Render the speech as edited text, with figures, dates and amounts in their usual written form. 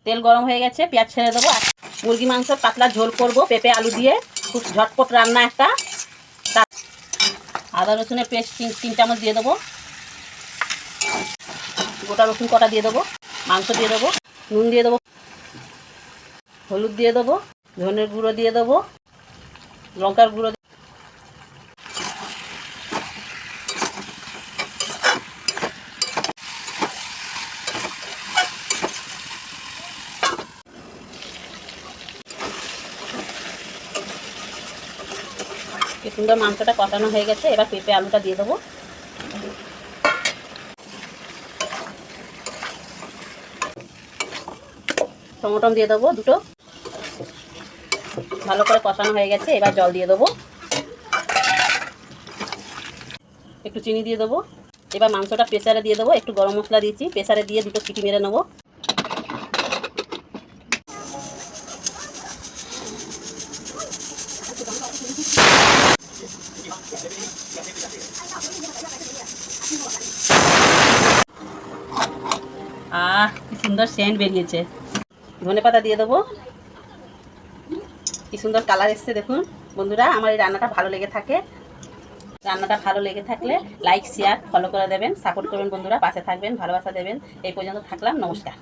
তেল গরম হয়ে গেছে, পেঁয়াজ ছেড়ে দেবো। মুরগি মাংস পাতলা ঝোল করব পেঁপে আলু দিয়ে, খুব ঝটপট রান্না একটা। আদা রসুনের পেস্ট 3 চামচ দিয়ে দেবো। গোটা রসুন কটা দিয়ে দেবো। মাংস দিয়ে দেবো, নুন দিয়ে দেবো, হলুদ দিয়ে দেবো, ধনের গুঁড়ো দিয়ে দেবো, লঙ্কার গুঁড়ো। কি সুন্দর মাংসটা কষানো হয়ে গেছে, এবার পেঁপে আলুটা দিয়ে দেবো। টমেটো দিয়ে দেবো 2টো। ভালো করে কষানো হয়ে গেছে, এবার জল দিয়ে দেবো, একটু চিনি দিয়ে দেবো। এবার মাংসটা প্রেসারে দিয়ে দেবো, একটু গরম মশলা দিয়েছি, প্রেসারে দিয়ে 2টো সিটি মেরে নেবো। কি সুন্দর সেন্ট বেরিয়েছে। ধনেপাতা দিয়ে দেবো। কি সুন্দর কালার এসছে দেখুন বন্ধুরা। আমার এই রান্নাটা ভালো লেগে থাকলে লাইক শেয়ার ফলো করে দেবেন, সাপোর্ট করবেন বন্ধুরা, পাশে থাকবেন, ভালোবাসা দেবেন। এই পর্যন্ত থাকলাম, নমস্কার।